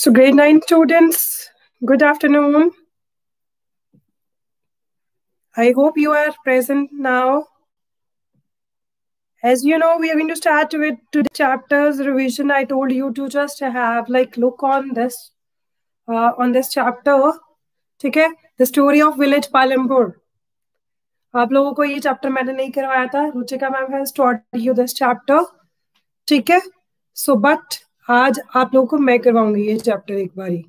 So grade 9 students, good afternoon. I hope you are present now. As you know, we are going to start with today's chapter's revision. I told you to just have look on this chapter. ठीक है, the story of village Palampur. आप लोगों को ये chapter मैंने नहीं करवाया था. Ruchika ma'am has taught you this chapter. ठीक है, so but आज आप लोगों को मैं करवाऊंगी ये चैप्टर एक बारी.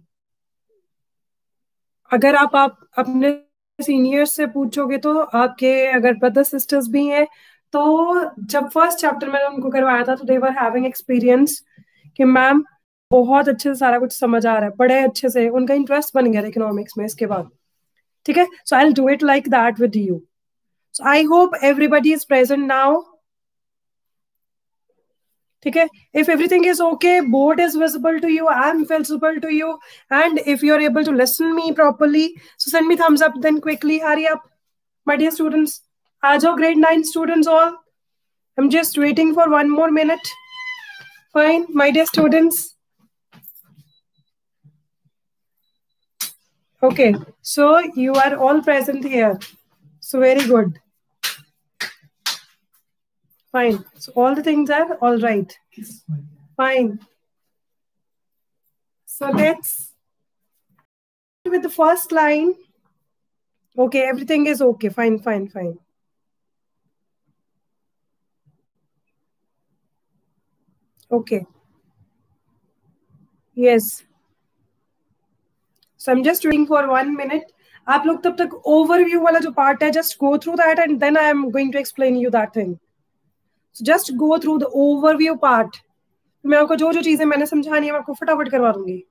अगर आप अपने सीनियर्स से पूछोगे तो आपके अगर ब्रदर सिस्टर्स भी हैं तो जब फर्स्ट चैप्टर मैंने उनको करवाया था तो दे वर हैविंग एक्सपीरियंस कि मैम बहुत अच्छे से सारा कुछ समझ आ रहा है, बड़े अच्छे से उनका इंटरेस्ट बन गया इकोनॉमिक्स में इसके बाद. ठीक है, so I will do it like that with you. So I hope everybody is present now. ठीक है, if everything is okay, board is visible to you, I am visible to you, and if you are able to listen me properly, so send me thumbs up. Then quickly hurry up, my dear students. Aajo grade 9 students all. I'm just waiting for one more minute. Fine, my dear students. Okay, so you are all present here. So very good. Fine. So all the things are all right. Fine. So let's with the first line. Okay, everything is okay. Fine, fine, fine. Okay. Yes. So I'm just waiting for 1 minute. आप लोग तब तक overview वाला जो part है, just go through that and then I am going to explain you that thing. So just go through the overview part. मैं आपको जो चीजें मैंने समझानी है मैं आपको फटाफट करवा दूंगी.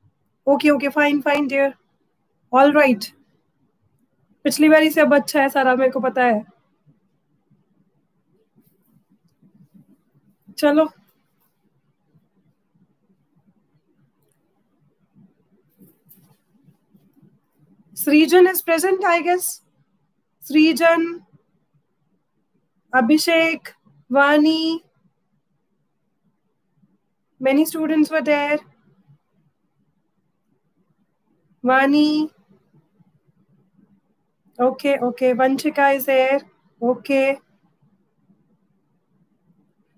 Okay, okay, fine, fine, dear. All right. पिछली बारी से अब अच्छा है सारा, मेरे को पता है. चलो. Srijan is present, I guess. Srijan, Abhishek, Vani. Many students were there. Vani. Okay, okay. Vanchika is there. Okay.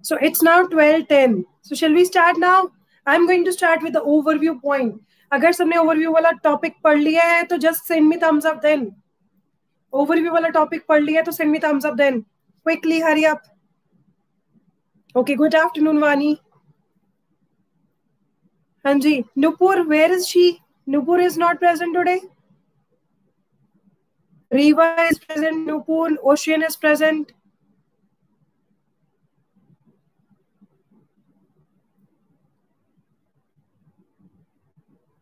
So it's now 12:10. So shall we start now? I'm going to start with the overview point. अगर सबने overview वाला topic पढ़ लिया है तो just send me thumbs up then. Overview वाला topic पढ़ लिया है तो send me thumbs up then. Quickly, hurry up. Okay, good afternoon, Vani. Hanji, Nupur, where is she? Nupur is not present today. Riva is present. Nupur, Ocean is present.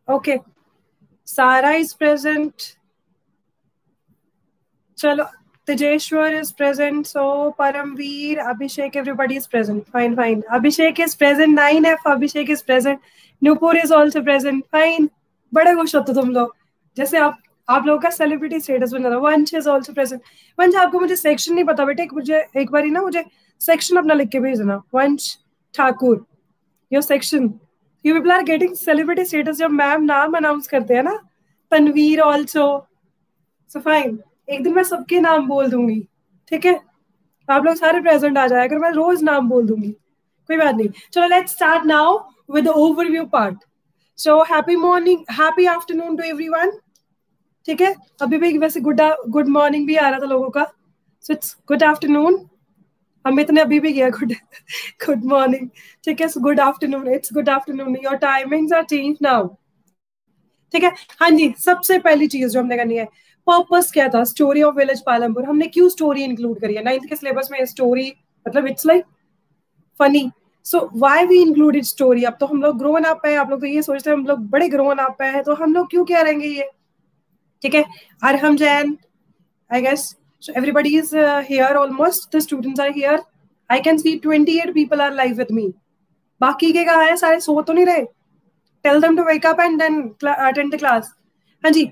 Okay. Sara is present. Chalo. Tejeshwar is present. So Paramveer, Abhishek, everybody is present. Fine, fine. Abhishek is present. 9F, Abhishek is present. Nupur is also present. Fine. बड़े खुश होते तुम लोग जैसे आप लोगों का celebrity status बन रहा. वंश इज ऑल्सो प्रेजेंट. वंश, आपको मुझे सेक्शन नहीं पता बेटे, मुझे एक बारी ना मुझे सेक्शन अपना लिख के भेजना. Vansh Thakur, your section. You people are getting celebrity status जब मैम नाम अनाउंस करते हैं ना. तनवीर ऑल्सो. सो फाइन, एक दिन मैं सबके नाम बोल दूंगी. ठीक है, आप लोग सारे प्रेजेंट आ जाए. अगर मैं रोज नाम बोल दूंगी कोई बात नहीं. चलो let's start now with the overview part. So happy morning, happy afternoon to everyone. ठीक है, अभी भी वैसे गुड मॉर्निंग भी आ रहा था लोगों का. So it's good afternoon. Amit ने अभी भी किया गुड मॉर्निंग. ठीक है, so good afternoon. It's good afternoon. Your timings are change now. ठीक है. हाँ जी, सबसे पहली चीज जो हमने करनी है, पर्पस क्या था स्टोरी ऑफ विलेज पालमपुर. हमने क्यों स्टोरी इंक्लूड करी है 9th के सिलेबस में. स्टोरी मतलब it's like funny. So why we included story. अब तो हम लोग ग्रोन अप है, आप लोग तो ये सोचते हैं हम लोग बड़े ग्रोन अप है, तो हम लोग क्यों क्या रहेंगे ये. ठीक है. Arham Jain, I guess. So everybody is here almost. The students are here. I can see 28 people are live with me. बाकी के कहाँ है? सारे सो तो नहीं रहे? Tell them to wake up and then attend the class. हाँ जी.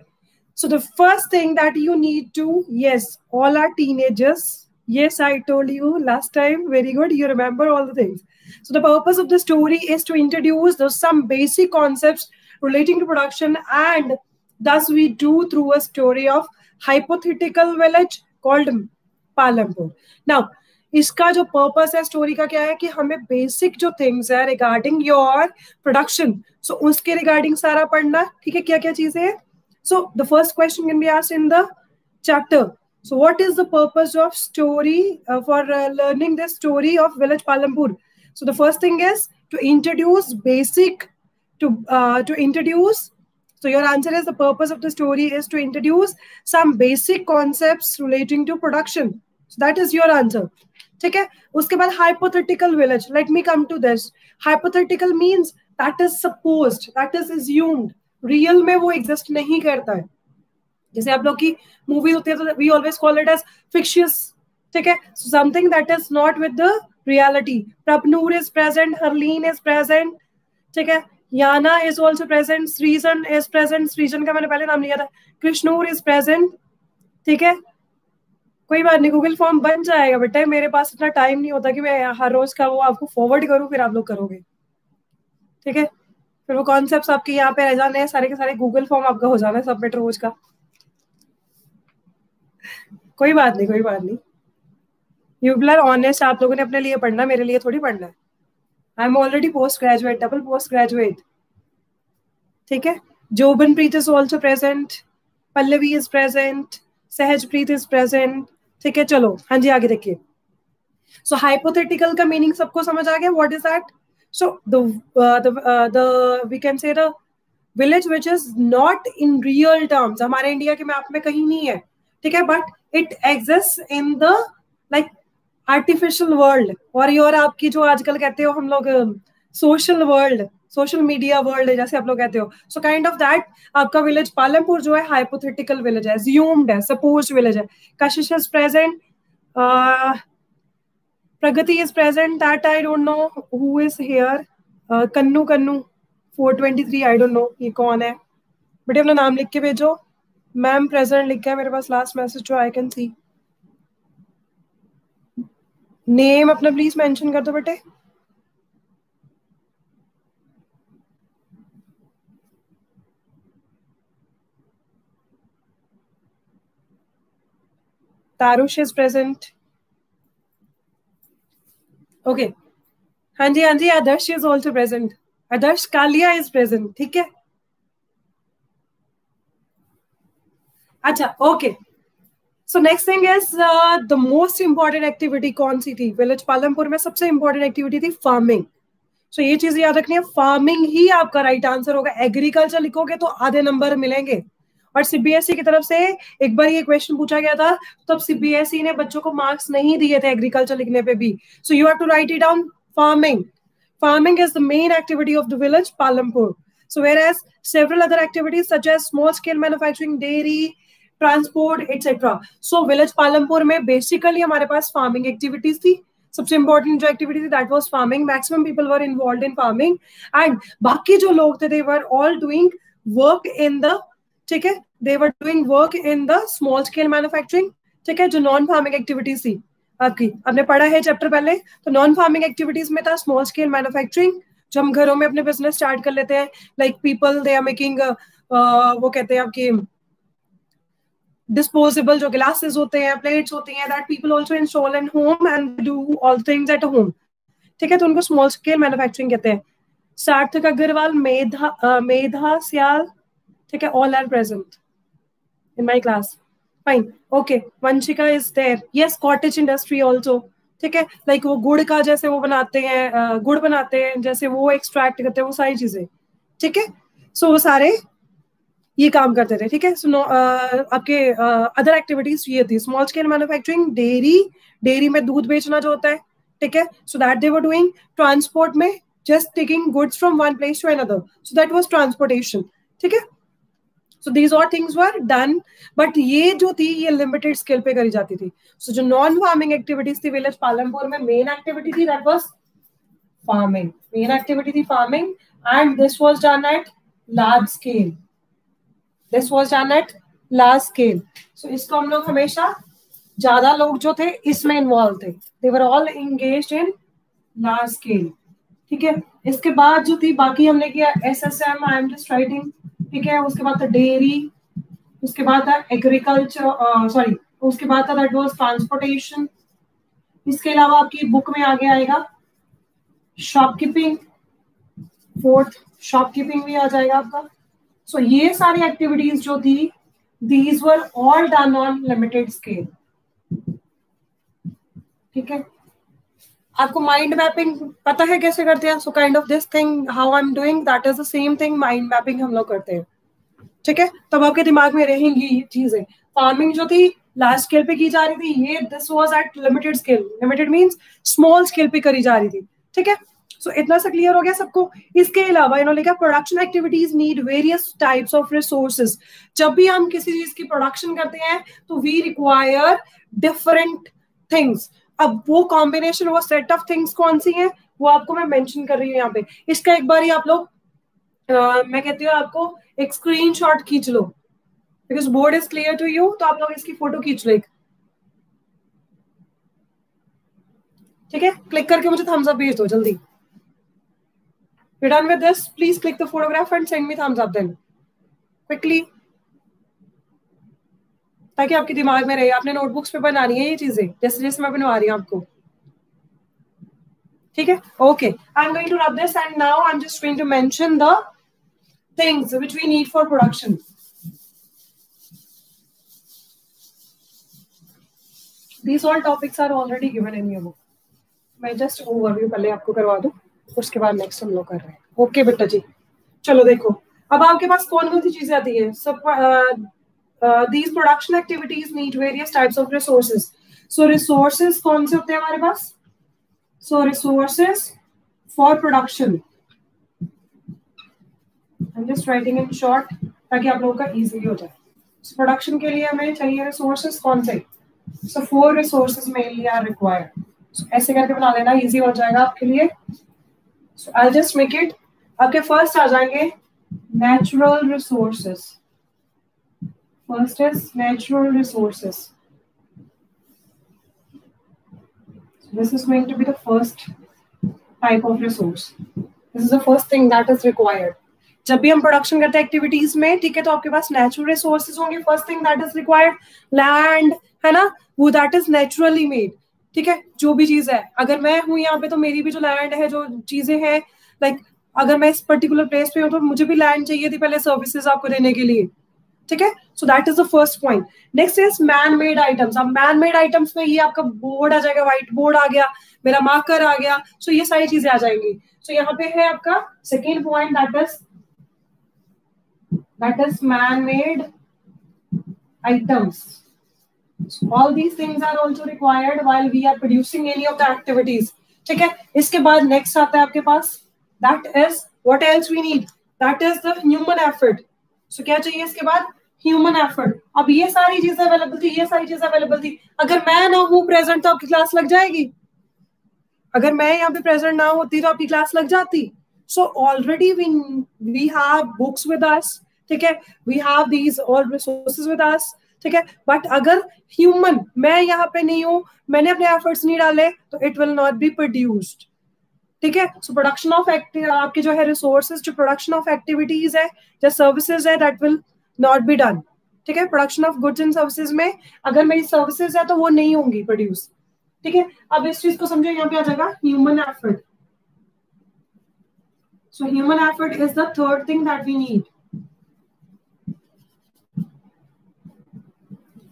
So the first thing that you need to, yes, all are teenagers. Yes, I told you last time. Very good. You remember all the things. So the purpose of the story is to introduce some basic concepts relating to production, and thus we do through a story of hypothetical village called Palampur. Now इसका जो purpose है story का क्या है कि हमें basic जो things है रिगार्डिंग योर प्रोडक्शन, सो उसके रिगार्डिंग सारा पढ़ना, ठीक है, क्या क्या चीजें हैं. So the first question can be asked in the chapter. So what is the purpose of story for learning the story of village Palampur? So the first thing is to introduce basic to introduce. So your answer is the purpose of the story is to introduce some basic concepts relating to production. So that is your answer. ठीक है. उसके बाद hypothetical village. Let me come to this. Hypothetical means that is supposed, that is assumed. Real में वो exist नहीं करता है. जैसे आप लोग की मूवी होती है तो we always call it as fictitious, ठीक है. So something that is not with the reality. Prabhnoor is present, Harleen is present, ठीक है. Yana is also present, Srijan is present, Srijan का मैंने पहले नाम लिया था. कृष्णूर इज प्रेजेंट, ठीक है. कोई बात नहीं, गूगल फॉर्म बन जाएगा बेटा. मेरे पास इतना टाइम नहीं होता कि मैं हर रोज का वो आपको फॉरवर्ड करूँ फिर आप लोग करोगे, ठीक है. फिर वो कॉन्सेप्ट आपके यहाँ पे रह जाने हैं, सारे के सारे गूगल फॉर्म आपका हो जाना है सबमिट रोज का. कोई बात नहीं, कोई बात नहीं. You will are honest. आप लोगों ने अपने लिए पढ़ना, मेरे लिए थोड़ी पढ़ना है. I am already post graduate, double post graduate, ठीक है. Jobanpreet is also present, Pallavi is present, Sahajpreet is present, ठीक है. चलो हाँ जी आगे देखिए. सो हाइपोथेटिकल का मीनिंग सबको समझ आ गया. What is that? So the we can say the village which is not in real terms. हमारे इंडिया के मैप में कहीं नहीं है, ठीक है, but it exist in the like artificial world, और आपकी जो आजकल कहते हो हम लोग social world, social media world जैसे आप लोग कहते हो. सो काइंड ऑफ दैट आपका विलेज पालमपुर जो है हाइपोथेटिकल विलेज है, assumed है, सपोज्ड विलेज है. कशिश is present, Pragati is present, that I don't know who is here. Kannu 423 I don't know ये कौन है, बेटे अपना नाम लिख के भेजो. मैम प्रेजेंट लिखा है मेरे पास लास्ट मैसेज जो आई कैन सी. नेम अपना प्लीज मेंशन कर दो बेटे. तारुष इज प्रेजेंट. ओके हाँ जी हाँ जी. Adarsh is also present. Adarsh Kalia is present, ठीक है. अच्छा okay. So next thing is the most important activity कौन सी थी विलेज पालमपुर में? सबसे इंपॉर्टेंट एक्टिविटी थी फार्मिंग. सो ये चीज याद रखनी है, फार्मिंग ही आपका राइट आंसर होगा. एग्रीकल्चर लिखोगे तो आधे नंबर मिलेंगे. और सीबीएसई की तरफ से एक बार ये क्वेश्चन पूछा गया था, तब सीबीएसई ने बच्चों को मार्क्स नहीं दिए थे एग्रीकल्चर लिखने पे भी. So you have to write it down. Farming. Farming is the main activity of the village Palampur. So whereas several other activities such as small scale manufacturing, dairy, transport, etc. So village Palampur में basically हमारे पास farming activities थी. सबसे important जो activity थी that was farming. Maximum people were involved in farming and बाकी जो लोग थे they were all doing work in the, ठीक है, they were doing work in the small scale manufacturing, ठीक है, जो non farming activities थी. आपकी आपने पढ़ा है चैप्टर पहले, तो नॉन फार्मिंग एक्टिविटीज में था स्मॉल स्केल मैन्युफैक्चरिंग, जो हम घरों में अपने बिजनेस स्टार्ट कर लेते हैं. Like people they are making वो कहते हैं आपकी डिस्पोजेबल जो ग्लासेस होते हैं, प्लेट्स होती हैं, that people also install in home and do all things at home, ठीक है. तो उनको स्मॉल स्केल मैन्युफैक्चरिंग कहते हैं. सार्थक अग्रवाल, मेधा सियाल, ठीक है, all are present in my class. Fine. Okay. Vanshika is there. Yes, cottage industry also. ठीक है, लाइक वो गुड़ का जैसे वो बनाते हैं, गुड़ बनाते हैं जैसे वो एक्सट्रैक्ट करते हैं, वो सारी चीजें, ठीक है. सो वो सारे ये काम करते थे, ठीक है. सो आपके अदर एक्टिविटीज ये थी स्मॉल स्केल मैन्युफैक्चरिंग, डेयरी में दूध बेचना जो होता है, ठीक है. So that they were doing. Transport में just taking goods from one place to another, so that was transportation, ठीक है. So these all things were done, but ये जो थी ये limited scale पे करी जाती थी. So जो non farming activities थी village पालमपुर में, main activity थी that was farming. Main activity थी farming and this was done at large scale. This was done at large scale. So इसको हम लोग हमेशा ज्यादा लोग जो थे इसमें involved थे. They were all engaged in large scale. ठीक है। इसके बाद जो थी बाकी हमने किया SSM, I am just writing, ठीक है। उसके बाद था डेयरी, उसके बाद था एग्रीकल्चर, सॉरी उसके बाद था दैट वाज ट्रांसपोर्टेशन। इसके अलावा आपकी बुक में आगे आएगा शॉपकीपिंग, फोर्थ शॉपकीपिंग भी आ जाएगा आपका। सो ये सारी एक्टिविटीज जो थी these were all done on limited scale, ठीक है। आपको माइंड मैपिंग पता है कैसे करते हैं? सो kind of this thing how I am doing that is the same thing, mind mapping हम लोग करते हैं, ठीक है। तब आपके दिमाग में रहेंगी ये चीजें। फार्मिंग जो थी लार्ज स्केल पे की जा रही थी, ये this was at limited scale, limited means small scale पे करी जा रही थी, ठीक है। सो इतना सा क्लियर हो गया सबको। इसके अलावा इन्होंने कहा production activities need various types of resources. जब भी हम किसी चीज की प्रोडक्शन करते हैं तो वी रिक्वायर डिफरेंट थिंग्स। अब वो कॉम्बिनेशन, वो सेट ऑफ थिंग्स कौन सी है वो आपको मैं मेंशन कर रही हूँ यहाँ पे। इसका एक बार ही आप लोग मैं कहती हूँ आपको एक स्क्रीनशॉट खींच लो, because board is clear to you, तो आप लोग इसकी फोटो खींच लो एक, ठीक है। क्लिक करके मुझे थम्स अप भेज दो जल्दी। You're done with this? Please click the photograph and send me thumbs up then quickly, ताकि आपके दिमाग में रहे। आपने नोटबुक्स पे बनानी है ये चीजें जैसे जैसे मैं बनवा रही हूँ आपको, ठीक है। Okay, I am going to rub this and now I am just going to mention the things which we need for production. These all topics are already given in your book. मैं just overview पहले आपको करवा दूं, उसके बाद next हम लोग कर रहे हैं। ओके बेटा जी, चलो देखो अब आपके पास कौन कौन सी चीजें आती है। सब these production activities need various types of resources. So resources कौन से होते हैं हमारे पास? So resources for production, I'm just writing in short ताकि आप लोगों का easily हो जाए। So production के लिए हमें चाहिए resources कौन से? So 4 resources mainly are required. So ऐसे करके बना लेना, easy हो जाएगा आपके लिए। So I'll just make it, आपके first आ जाएंगे natural resources. First is natural resources. So this is going to be the first type of resource. This is the first thing that is required. जब भी हम production करते हैं activities में, ठीक है, तो आपके पास नेचुरल रिसोर्सेज होंगे। First thing that is required land, है ना, वो दैट इज नेचुरली मेड, ठीक है। जो भी चीज है, अगर मैं हूँ यहाँ पे तो मेरी भी जो लैंड है, जो चीजें हैं, लाइक अगर मैं इस पर्टिकुलर प्लेस पे हूँ तो मुझे भी लैंड चाहिए थी पहले सर्विसेज आपको देने के लिए, ठीक है। So that is the first point. Next is man made items. अब मैन मेड आइटम्स में ये आपका बोर्ड आ जाएगा, व्हाइट बोर्ड आ गया, मेरा मार्कर आ गया, सो ये सारी चीजें आ जाएंगी। सो यहाँ पे है आपका second point, that is man-made items. So all these things are also required while we are producing any of the activities, ठीक है। इसके बाद next आता है आपके पास, that is what else we need, that is the human effort. So क्या चाहिए इसके बाद? Human effort. अब ये सारी चीजें अवेलेबल थी, ये सारी चीजें अवेलेबल थी, अगर मैं ना हूँ प्रेजेंट तो आपकी क्लास लग जाएगी? अगर मैं यहाँ पे प्रेजेंट ना होती तो आपकी क्लास लग जाती? So already we have books with us, ठीक है, we have these all resources with us, ठीक है। बट अगर ह्यूमन, मैं यहाँ पे नहीं हूँ, मैंने अपने एफर्ट्स नहीं डाले, तो it will not be produced, ठीक है। सो प्रोडक्शन ऑफ आपके जो है रिसोर्सेज, जो प्रोडक्शन ऑफ एक्टिविटीज है, जो सर्विसेज है, that will not be done, ठीक है। Production of goods and services में अगर मेरी सर्विसेज है तो वो नहीं होंगी प्रोड्यूस, ठीक है। अब इस चीज को समझो, यहाँ पे आ जाएगा human effort. So human effort is the third thing that we need.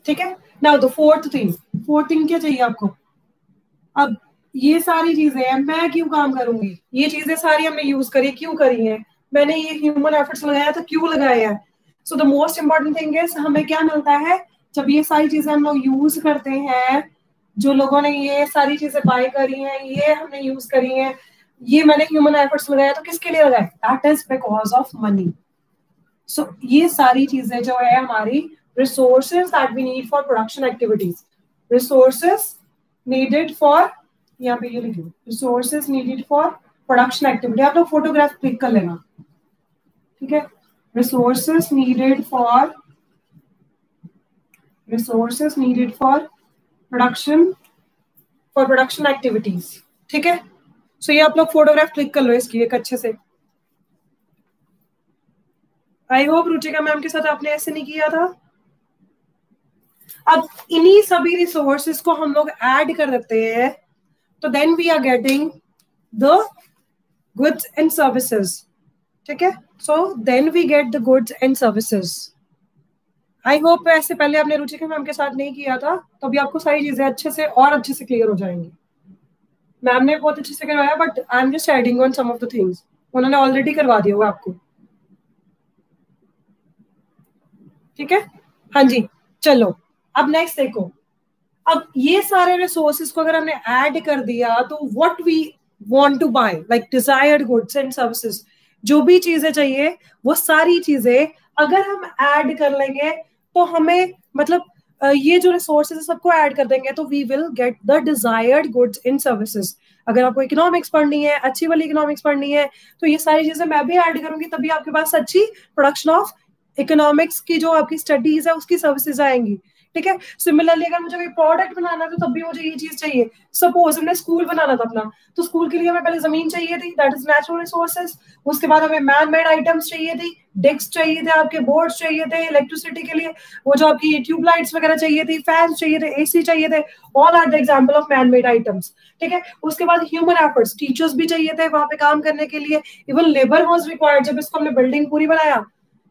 ठीक है। Now the fourth thing क्या चाहिए आपको? अब ये सारी चीजें मैं क्यों काम करूंगी? ये चीजें सारी हमने यूज करी, क्यों करी है? मैंने ये ह्यूमन एफर्ट्स लगाया तो क्यों लगाया है? So the most important thing is हमें क्या मिलता है जब ये सारी चीजें हम लोग यूज करते हैं। जो लोगों ने ये सारी चीजें बाय करी हैं, ये हमने यूज करी हैं, ये मैंने ह्यूमन एफर्ट्स लगाया, तो किसके लिए लगाया? That is because of money. So ये सारी चीजें जो है हमारी resources that we need for production activities, resources needed for, यहाँ पे ये लिखो, resources needed for production activity. आप लोग फोटोग्राफ क्लिक कर लेना, ठीक है। Resources needed for production activities, ठीक है। सो ये आप लोग फोटोग्राफ क्लिक कर लो इसकी एक अच्छे से। आई होप रुचिका मैम के साथ आपने ऐसे नहीं किया था। अब इन्हीं सभी रिसोर्सेज को हम लोग ऐड कर देते हैं, तो then we are getting the goods and services. ठीक है, so then we get the goods and services. I hope ऐसे पहले आपने रुचिका मैम के साथ नहीं किया था, तो अभी आपको सारी चीजें अच्छे से और अच्छे से क्लियर हो जाएंगी। मैम ने बहुत अच्छे से करवाया, but I am just adding on some of the things. उन्होंने ऑलरेडी करवा दिया होगा आपको। ठीक है, हाँ जी, चलो अब नेक्स्ट देखो। अब ये सारे रिसोर्सेज को अगर हमने ऐड कर दिया, तो what we want to buy, like desired goods and services, जो भी चीजें चाहिए वो सारी चीजें अगर हम ऐड कर लेंगे, तो हमें मतलब ये जो रिसोर्सेज है सबको ऐड कर देंगे, तो we will get the desired goods and services. अगर आपको इकोनॉमिक्स पढ़नी है, अच्छी वाली इकोनॉमिक्स पढ़नी है, तो ये सारी चीजें मैं भी ऐड करूंगी, तभी आपके पास अच्छी प्रोडक्शन ऑफ इकोनॉमिक्स की जो आपकी स्टडीज है उसकी सर्विसेज आएंगी। ठीक है, सिमिलरली अगर मुझे कोई प्रोडक्ट बनाना है, तो तब भी मुझे ये चीज चाहिए। सपोज हमने स्कूल बनाना था अपना, तो स्कूल के लिए हमें पहले जमीन चाहिए थी, दैट इज नेचुरल रिसोर्सेज। उसके बाद हमें मैन मेड आइटम्स चाहिए थी, डेस्क चाहिए थे, आपके बोर्ड्स चाहिए थे, इलेक्ट्रिसिटी के लिए वो जो आपकी ट्यूबलाइट्स वगैरह चाहिए थी, फैंस चाहिए थे, एसी चाहिए थे, all are the example of man made items. ठीक है, उसके बाद ह्यूमन एफर्ट्स, टीचर्स भी चाहिए थे वहां पे काम करने के लिए, इवन लेबर वॉज रिक्वायर्ड। जब इसको हमने बिल्डिंग पूरी बनाया,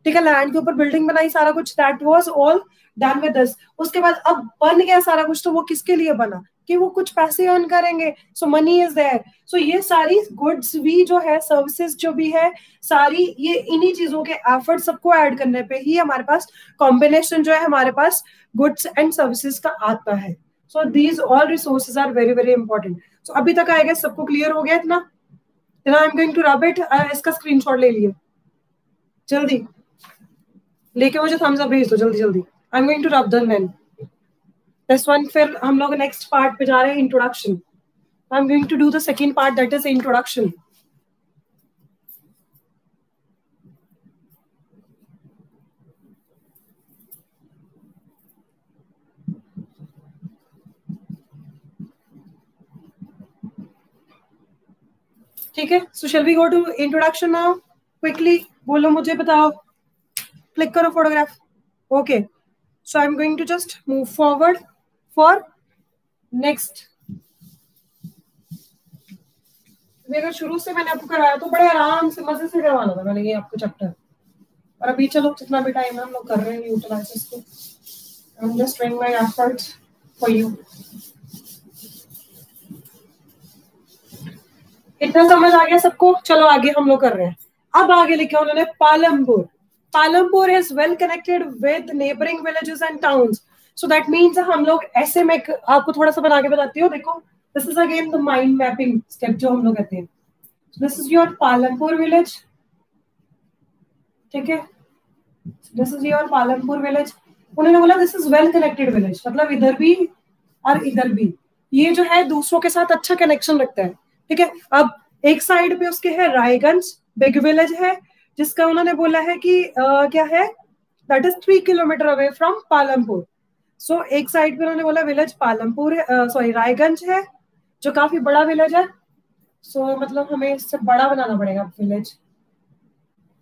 ठीक है, लैंड के ऊपर बिल्डिंग बनाई, सारा कुछ, that was all done with this. उसके बाद अब बन गया सारा कुछ, तो वो किसके लिए बना, कि वो कुछ पैसे अर्न करेंगे, सो मनी इज देयर। सो ये सारी गुड्स भी जो है, सर्विसेज जो भी है सारी, ये इन्हीं चीजों के एफर्ट सबको ऐड करने पे ही हमारे पास कॉम्बिनेशन जो है हमारे पास गुड्स एंड सर्विसेज का आता है। So these all resources are very very important. So अभी तक आएगा, सबको क्लियर हो गया इतना? I am going to rub it. इसका स्क्रीनशॉट ले लिए जल्दी, लेके मुझे थम्स अप भेज दो जल्दी जल्दी। I am going to rub the man this one. फिर हम लोग नेक्स्ट पार्ट पे जा रहे हैं, introduction. I am going to do the second part, that is introduction. ठीक है, so shall we go to introduction now? Quickly बोलो, मुझे बताओ, क्लिक करो photograph. Okay, so I am going to just move forward for next. अगर शुरू से मैंने आपको करवाया तो बड़े आराम से मजे से करवाना था मैंने ये आपको चैप्टर, और अभी चलो जितना भी टाइम है हम लोग कर रहे हैं यूटिलाइज इसको। आई am just doing my efforts for you. इतना समझ आ गया सबको? चलो आगे हम लोग कर रहे हैं। अब आगे लिखा उन्होंने Palampur. Palampur is well connected with neighbouring villages and towns. So that means हम लोग ऐसे, मैं आपको थोड़ा सा बना के बताती हूँ। देखो, this is again the mind mapping step जो हम लोग कहते हैं। This is your Palampur village. ठीक है, this is your Palampur village. उन्होंने बोला this is well connected village, मतलब इधर भी और इधर भी ये जो है दूसरों के साथ अच्छा कनेक्शन रखता है। ठीक है, अब एक साइड पे उसके है रायगंज, बिग विलेज है, जिसका उन्होंने बोला है कि क्या है, that is 3 kilometre away from Palampur. So एक साइड पे उन्होंने बोला विलेज पालमपुर है, सॉरी रायगंज है, जो काफी बड़ा विलेज है। सो मतलब हमें इससे बड़ा बनाना पड़ेगा विलेज,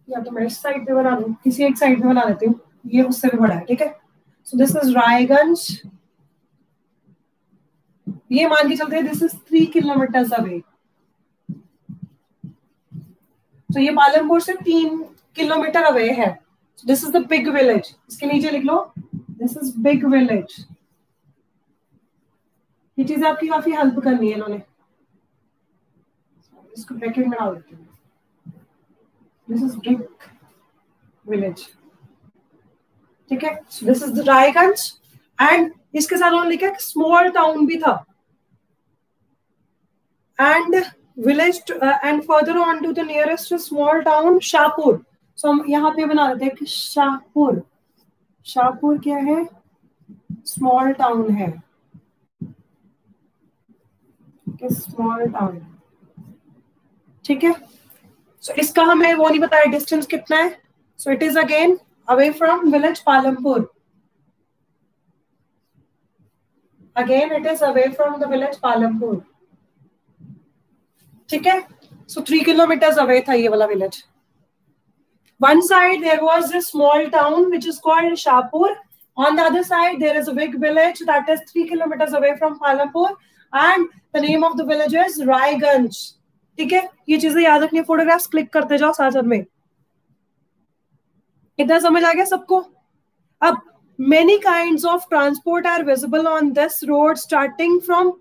या तो मैं इस साइड पे बना दूं, किसी एक साइड पे बना लेती हूँ, ये उससे भी बड़ा है। ठीक है, सो दिस इज रायगंज, ये मान के चलते हैं दिस इज 3 किलोमीटर अवे। तो ये पालमपुर से 3 किलोमीटर अवे है। This is the big village, इसके नीचे लिख लो दिस इज बिग विलेज। ये चीज आपकी काफी हेल्प करनी है इन्होंने, इसको ब्रैकेट में डाल देती हूँ। This is big village. ठीक है, this is the Raiganj, and इसके साथ उन्होंने लिखा स्मॉल टाउन भी था, and village and further on to the nearest small town Shahpur. So हम यहाँ पे बना देते हैं कि शाहपुर, शाहपुर क्या है, स्मॉल टाउन है, स्मॉल टाउन। ठीक है, सो इसका हमें वो नहीं बताया डिस्टेंस कितना है। So it is again away from village Palampur, again it is away from the village Palampur. ठीक है, so 3 kilometers away था ये वाला village. One side there was a small town which is called Shahpur. On the other side there is a big village that is 3 kilometers away from Palampur, and the name of the village is Raiganj. ठीक है, ये चीजें याद रखनी, photographs click करते जाओ साथ में. इतना समझ आ गया सबको? अब many kinds of transport are visible on this road, starting from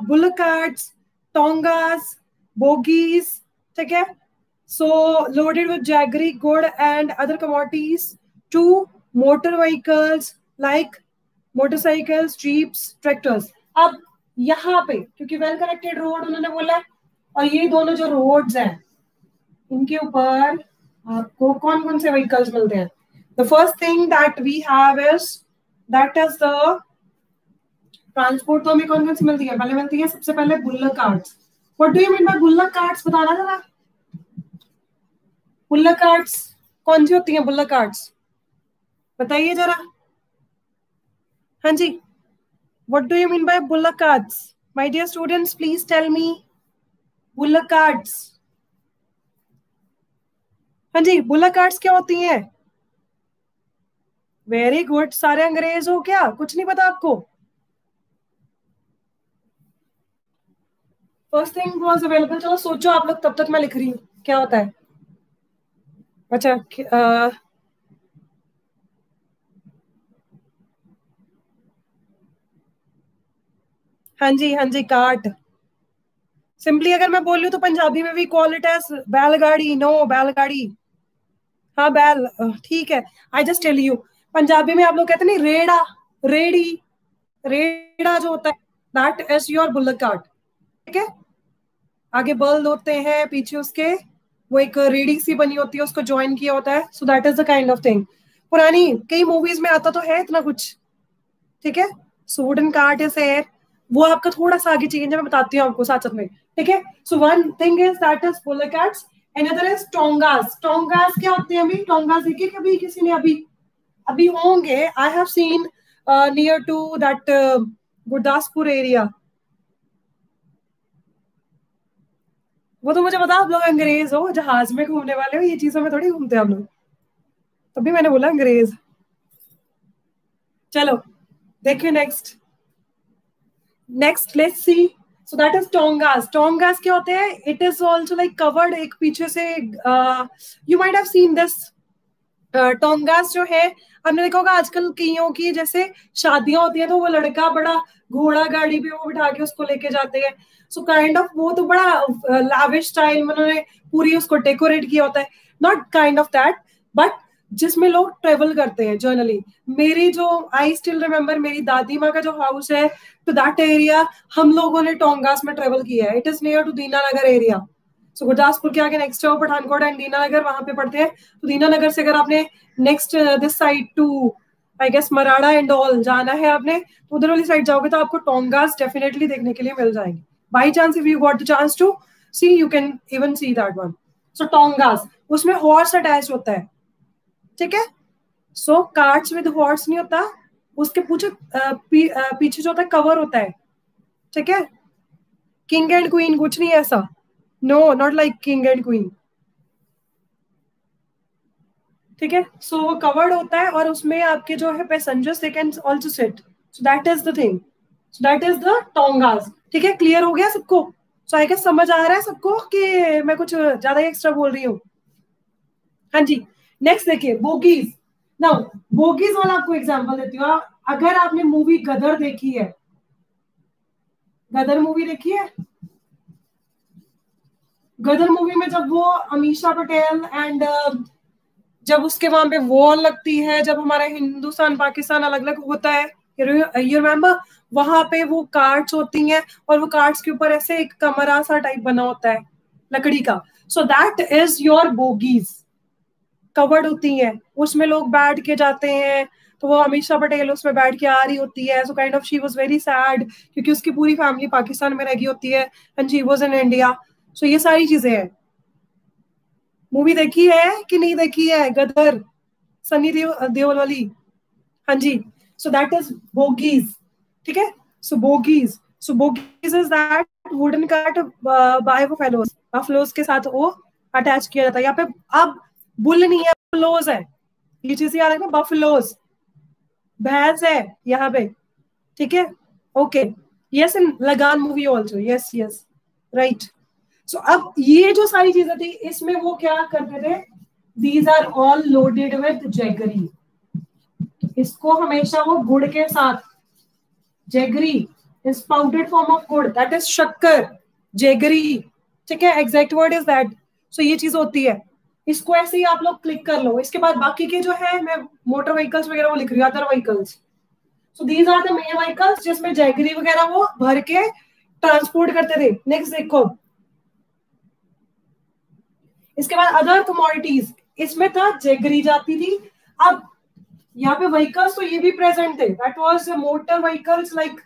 bullock carts, tongas, bogies, ठीक है, so loaded with jaggery, good and other commodities, to motor vehicles like motorcycles, jeeps, tractors. अब यहाँ पे क्योंकि वेल कनेक्टेड रोड उन्होंने बोला, और ये दोनों जो रोड्स हैं इनके ऊपर आपको कौन कौन से व्हीकल्स मिलते हैं? The first thing that we have is that is the transport. तो हमें कौन कौन सी मिलती है? पहले मिलती है सबसे पहले bullock carts. What do you mean by bullock carts? बताना जरा. बुल्लक कार्ट्स कौन सी होती हैं? बुल्लक कार्ट्स बताइए जरा. हाँ जी, what do you mean by bullock carts? My dear students, please tell me. Bullock carts. हाँ जी, बुल्लक कार्ट्स क्या होती हैं? Very good. सारे अंग्रेज हो क्या? कुछ नहीं पता आपको? First thing was available. चलो सोचो आप लोग, तब तक मैं लिख रही हूँ क्या होता है. अच्छा, हाँ जी, हाँ जी, कार्ट. सिंपली अगर मैं बोल रही हूँ तो पंजाबी में भी कॉल इट एज बैलगाड़ी. नो, बैलगाड़ी. हाँ, बैल. ठीक है, I just tell you. Punjabi में आप लोग कहते नहीं रेड़ा, रेड़ी, रेड़ा जो होता है that is your bullock cart. ठीक है, आगे बल्द होते हैं, पीछे उसके वो एक रेडी सी बनी होती है, उसको ज्वाइन किया होता है. So that is the kind of thing. पुरानी कई मूवीज में आता तो है इतना कुछ. ठीक है, सो वुडन कार्ट इज हेयर. वो आपका थोड़ा सा आगे चेंज है, मैं बताती हूँ आपको साथ साथ में. ठीक है, so one thing is that is bullock carts. Another is tongas. Tongas क्या होते हैं? अभी टोंगास देखे कभी किसी ने? अभी अभी होंगे. I have seen near to that Gurdaspur area. वो तो मुझे पता, आप लोग अंग्रेज हो, जहाज में घूमने वाले हो, ये चीजों में थोड़ी घूमते आप लोग. तभी मैंने बोला अंग्रेज. चलो देखिए next. Next let's see. So that is tongas. Tongas क्या होते हैं? It is also like covered. एक पीछे से you might have seen this. Tongas जो है, हमने देखा होगा आजकल कईयों की जैसे शादियां होती हैं तो वो लड़का बड़ा घोड़ा गाड़ी पे वो बिठा के उसको लेके जाते हैं. सो काइंड ऑफ वो तो बड़ा लाविश स्टाइल में उन्होंने पूरी उसको डेकोरेट किया होता है. Not kind of that, but जिसमें लोग ट्रेवल करते हैं जनरली. मेरी जो आई स्टिल रिमेम्बर, मेरी दादी माँ का जो हाउस है, टू दैट एरिया हम लोगों ने टोंगास में ट्रेवल किया है. It is near to Dinanagar area. So Gurdaspur के आगे नेक्स्ट है पठानकोट एंड दीनानगर, वहां पे पड़ते हैं. तो दीनानगर से अगर आपने next this side to I guess Marara and all जाना है आपने, तो उधर वाली साइड जाओगे तो आपको टोंगास डेफिनेटली देखने के लिए मिल जाएंगे. By chance if you got the chance to see, you can even see that one. So tongas, उसमें हॉर्स अटैच होता है. ठीक है, सो कार्ट्स विद हॉर्स नहीं होता, उसके पीछे जो होता है कवर होता है. ठीक है, किंग एंड क्वीन कुछ नहीं ऐसा. No, not like king and queen. ठीक है, सो वो कवर्ड होता है और उसमें आपके जो है passengers they can also sit. So that is the thing. So that is the tongas. ठीक है, क्लियर हो गया सबको? सो आई गेस समझ आ रहा है सबको कि मैं कुछ ज्यादा ही एक्स्ट्रा बोल रही हूँ. हाँ जी, नेक्स्ट देखिए बोगीज. नाउ बोगीज वाला आपको एग्जांपल देती हूँ. अगर आपने मूवी गदर देखी है, गदर मूवी देखी है, गदर मूवी में जब वो अमीषा पटेल एंड जब उसके वहां पे वॉर लगती है, जब हमारा हिंदुस्तान पाकिस्तान अलग अलग होता है, यू रिमेम्बर, वहां पे वो कार्ड्स होती हैं और वो कार्ड्स के ऊपर ऐसे एक कमरा सा टाइप बना होता है लकड़ी का. सो that is your bogies. Covered होती हैं, उसमें लोग बैठ के जाते हैं. तो वो अमीषा पटेल उसमें बैठ के आ रही होती है. सो kind of she was very sad क्योंकि उसकी पूरी फैमिली पाकिस्तान में रह गई होती है and she was in India. So ये सारी चीजें हैं. मूवी देखी है कि नहीं देखी है गदर, सनी देओल वाली? हाँ जी, सो दैट इज बोगीज. ठीक है, so bogies. So bogies is that wooden cart by buffaloes के साथ वो अटैच किया जाता है। यहाँ पे अब बुल नहीं है, बफलोज है, ये चीज याद है ना, बफलोज, भैंस है यहाँ पे, ठीक है, okay. Yes, in Lagaan movie also, yes yes, right. So अब ये जो सारी चीजें थी इसमें वो क्या करते थे, these are all loaded with jaggery. इसको हमेशा वो गुड़ के साथ, jaggery is powdered form of गुड़, दैट इज शक्कर, जैगरी, ठीक है, exact word is that. So ये चीज होती है, इसको ऐसे ही आप लोग क्लिक कर लो। इसके बाद बाकी के जो है, मैं मोटर व्हीकल्स वगैरह वो लिख रही हूँ, other vehicles. So these are the main vehicles जिसमें जैगरी वगैरह वो भर के ट्रांसपोर्ट करते थे। नेक्स्ट देखो, इसके बाद अदर कमोडिटीज, इसमें था जैगरी जाती थी। अब यहाँ पे व्हीकल्स तो ये भी प्रेजेंट थे, that was motor vehicles like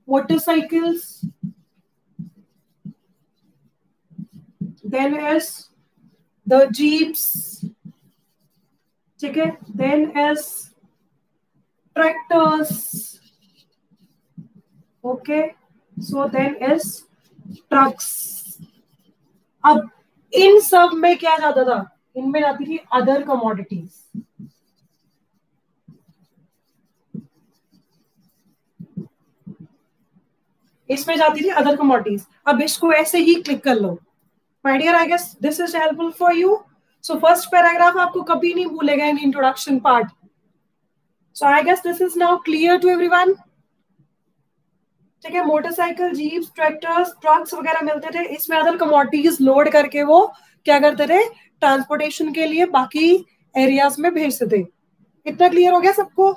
motorcycles, then is the jeeps, ठीक है, then is tractors, okay, so then is trucks. अब इन सब में क्या जाता था, इनमें जाती थी अदर कमोडिटीज। इसमें जाती थी अदर कमोडिटीज। अब इसको ऐसे ही क्लिक कर लो। My dear, I guess this is helpful for you. So first paragraph आपको कभी नहीं भूलेगा in introduction part. So I guess this is now clear to everyone, ठीक है। मोटरसाइकिल, जीप्स, ट्रैक्टर्स, ट्रक्स वगैरह मिलते थे, इसमें अदर कमोडिटीज लोड करके वो क्या करते थे, ट्रांसपोर्टेशन के लिए बाकी एरियाज में भेजते थे। इतना क्लियर हो गया सबको?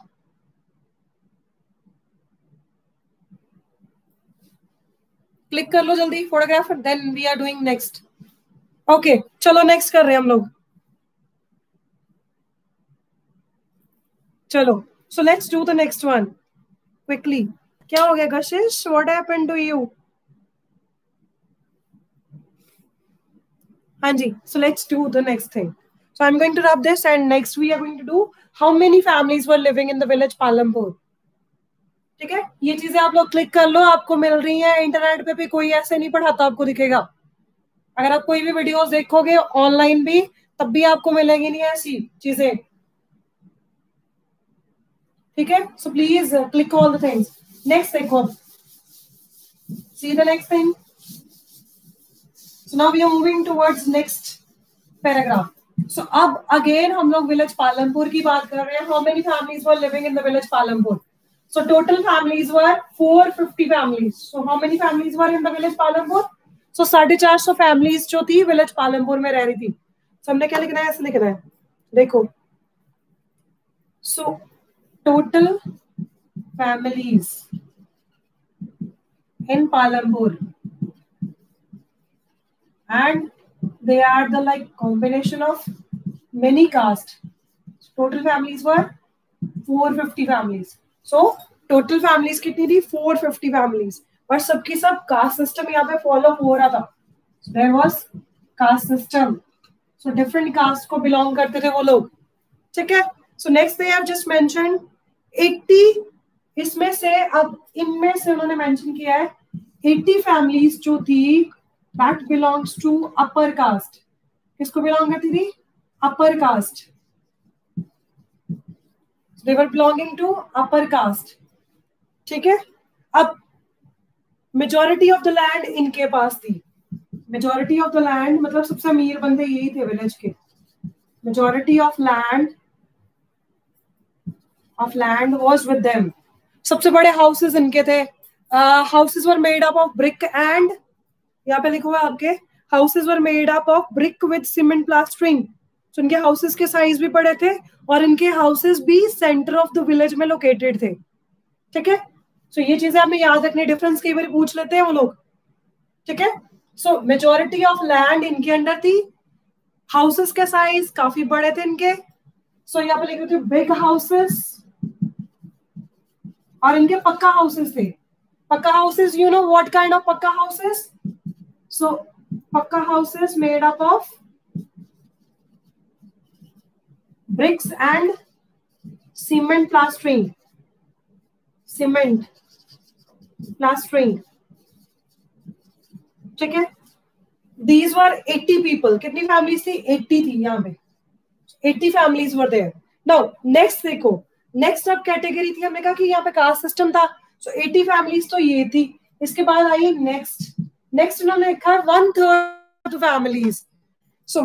क्लिक कर लो जल्दी photograph, then we are doing next. Okay, चलो नेक्स्ट कर रहे हैं हम लोग। चलो, so let's do the next one quickly. क्या हो गया कशिश, व्हाट हैपेंड टू यू? हाँ जी, so let's do the next thing. So I'm going to rub this and next we are going to do how many families were living in the village Palampur. ठीक है, ये चीजें आप लोग click कर लो, आपको मिल रही है इंटरनेट पे भी, कोई ऐसे नहीं पढ़ाता, आपको दिखेगा। अगर आप कोई भी वीडियोस देखोगे ऑनलाइन भी, तब भी आपको मिलेगी नहीं ऐसी चीजें, ठीक है। So please click all the things. Next देखो, see the next thing. So now we are moving towards next paragraph. So अब again हम लोग village पालमपुर की बात कर रहे हैं। How many families were living in the village Palampur? So total families were 450 families. So how many families were in the village Palampur? So 450 families जो थी village पालमपुर में रह रही थी। So हमने क्या लिखना है, ऐसे लिखना है, देखो। So total families in Palampur, and they are the like combination of many caste. Total families were 450 families. So total families कितनी थी, 450 families, और सबकी सब कास्ट सिस्टम यहाँ पे फॉलो हो रहा था। So there was caste system. So different caste को belong करते थे वो लोग, ठीक है। So next they have just mentioned 80, इसमें से अब इनमें से उन्होंने मेंशन किया है 80 families जो थी that belongs to upper caste. किसको बिलोंग करती थी, upper caste. So they were belonging to upper caste, ठीक है। अब मेजोरिटी ऑफ द लैंड इनके पास थी। मेजोरिटी ऑफ द लैंड मतलब सबसे अमीर बंदे यही थे विलेज के। Majority of land was with them. सबसे बड़े हाउसेस इनके थे। Houses were made up of brick and, यहाँ पे लिखा हुआ आपके, houses were made up of brick with cement plastering. तो इनके हाउसेस के साइज भी बड़े थे और इनके हाउसेस भी सेंटर ऑफ द विलेज में लोकेटेड थे, ठीक है। सो ये चीजें आपने याद रखनी, डिफरेंस कई बार पूछ लेते हैं वो लोग, ठीक है। सो मेजोरिटी ऑफ लैंड इनके अंडर थी, हाउसेस के साइज काफी बड़े थे इनके। सो यहाँ पे लिखे थे बिग हाउसेस, और इनके पक्का हाउसेस थे। पक्का houses, you know what kind of पक्का houses? So pakka houses made up of bricks and cement plastering. Cement plastering. ठीक है, these were 80 people. कितनी फैमिलीज थी? 80 थी यहाँ पे, 80 families were there. Now next देखो, नेक्स्ट अब कैटेगरी थी, हमने कहा कि यहाँ पे कास्ट सिस्टम था, सो 80 फैमिलीज तो ये थी. इसके बाद आई नेक्स्ट, नेक्स्ट उन्होंने लिखा 1/3 families. So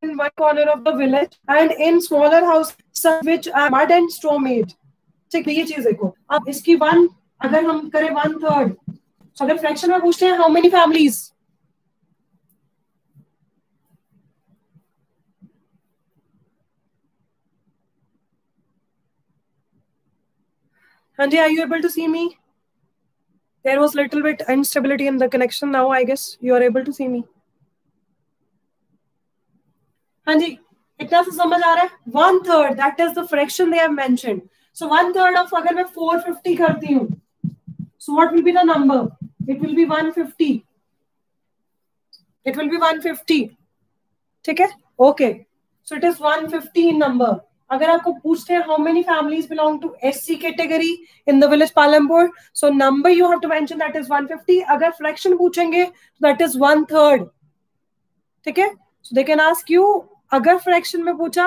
in one corner of the village and in smaller house some which are mud and straw made. ठीक है, ये चीज देखो. अब इसकी वन अगर हम करें 1/3, so अगर फ्रैक्शन में पूछते हैं how many families, Andy, are you able to see me? There was little bit instability in the connection. Now I guess you are able to see me. हाँ जी, इतना से समझ आ रहा है? 1/3, that is the fraction they have mentioned. So 1/3 of अगर मैं 450 करती हूँ, so what will be the number? It will be 150. It will be 150. ठीक है? Okay. So it is 150 in number. अगर आपको पूछते हैं how many families belong to SC category in the village Palampur, so number you have to mention that is 150. अगर fraction पूछेंगे that is 1/3. ठीक है? So they can ask you, अगर fraction में पूछा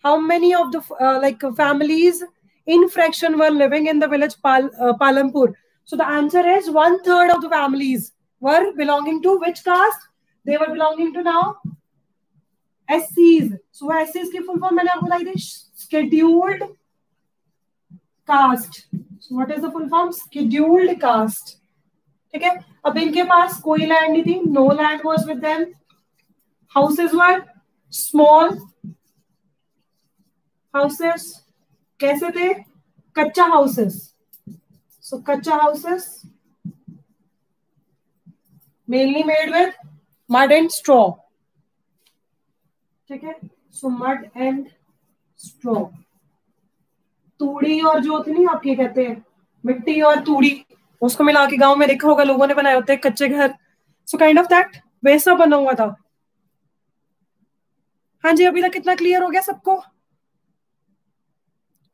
how many of the like families in fraction were living in the village Palampur, so the answer is 1/3 of the families were belonging to which caste? They were belonging to now SCs. So SCs की full form मैंने आपको बताई थी, scheduled caste. So what is the full form? Scheduled caste. ठीक है, अब इनके पास कोई लैंड नहीं थी, no land was with them. Houses were small houses. कैसे थे? कच्चा houses. So कच्चा houses mainly made with mud and straw. ठीक है, सो मड एंड स्ट्रॉ. तूड़ी और जो होती नहीं, आप ये कहते हैं मिट्टी और तूड़ी, उसको मिला के गांव में देखा होगा लोगों ने बनाए होते हैं कच्चे घर. सो काइंड ऑफ दैट वैसा बना हुआ था. हाँ जी, अभी तक कितना क्लियर हो गया सबको?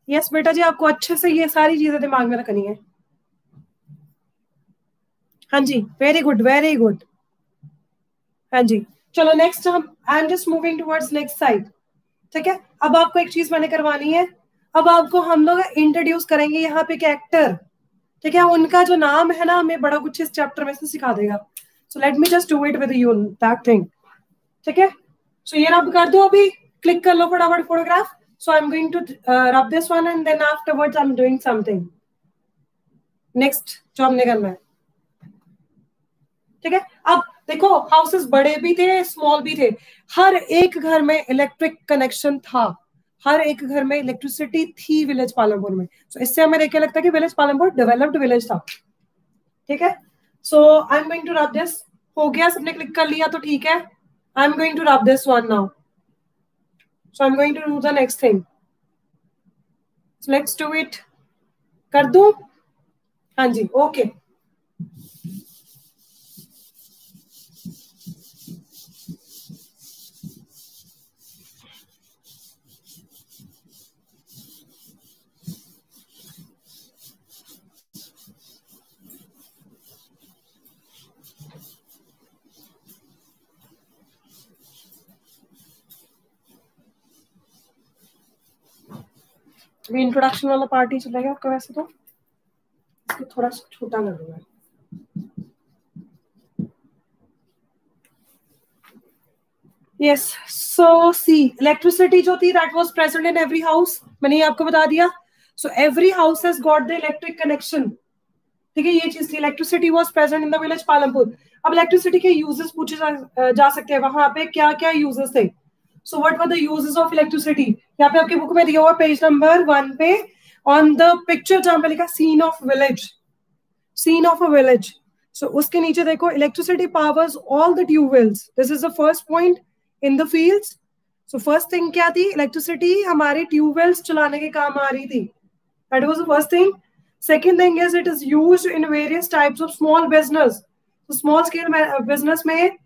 यस बेटा जी, आपको अच्छे से ये सारी चीजें दिमाग में रखनी है. हाँ जी, वेरी गुड वेरी गुड. हाँ जी, चलो नेक्स्ट हम, आई am just moving towards next side. ठीक है, अब आपको एक चीज मैंने करवानी है. अब आपको हम लोग इंट्रोड्यूस करेंगे यहाँ पे कैरेक्टर. ठीक है, उनका जो नाम है ना, हमें बड़ा कुछ इस चैप्टर में से सिखा देगा. So let me just do it with you that thing. ठीक है, सो ये रब कर दो, अभी क्लिक कर लो फटाफट photograph. So I am going to rub this one and then afterwards I am doing something next जो हमने करना है. ठीक है, अब देखो हाउसेस बड़े भी थे स्मॉल भी थे, हर एक घर में इलेक्ट्रिक कनेक्शन था, हर एक घर में इलेक्ट्रिसिटी थी विलेज पालमपुर में. सो इससे हमें देख के लगता है कि विलेज पालमपुर डेवलप्ड विलेज था. ठीक है, so I am going to rub this. हो गया, सबने क्लिक कर लिया तो ठीक है. I am going to rub this one now. So I am going to do the next thing. So let's do it. कर दूं? हाँ जी, ओके. इंट्रोडक्शन वाला पार्ट ही चलेगा आपका, वैसे तो इसको थोड़ा छोटा कर दूंगा. यस, सो सी इलेक्ट्रिसिटी जो थी that was present in every house. मैंने ये आपको बता दिया. So every house has got the electric connection. ठीक है, ये चीज थी, electricity was present in the village Palampur. अब इलेक्ट्रिसिटी के यूजेस पूछे जा सकते हैं, वहां पे क्या क्या यूजेस थे. So what were the uses of electricity? यहाँ पे आपकी बुक में दिया हुआ पेज नंबर 1 पे ऑन द पिक्चर जहां पे लिखा scene of village, scene of a village. So उसके नीचे देखो, electricity powers all the tubewells. This is the first point in the fields. So first thing क्या थी? इलेक्ट्रिसिटी हमारे ट्यूबवेल्स चलाने के काम आ रही थी. That was the first thing. Second thing is it is used in various types of small business. So small scale business में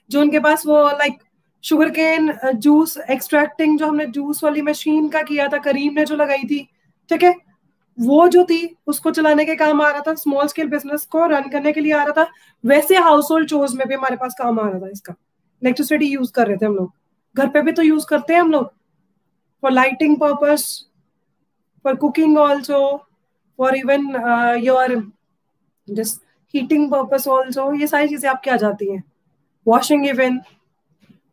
जो उनके पास वो like sugar cane juice extracting, जो हमने जूस वाली मशीन का किया था, करीम ने जो लगाई थी. ठीक है, वो जो थी उसको चलाने के काम आ रहा था, स्मॉल स्केल बिजनेस को रन करने के लिए आ रहा था, वैसे हाउस होल्ड चोर्स में भी हमारे पास काम आ रहा था इसका। इलेक्ट्रिसिटी यूज कर रहे थे हम लोग, घर पे भी तो यूज करते हैं हम लोग, for lighting purpose, for cooking also, for even your just heating purpose also, ये सारी चीजें आपकी आ जाती हैं, वॉशिंग इवन।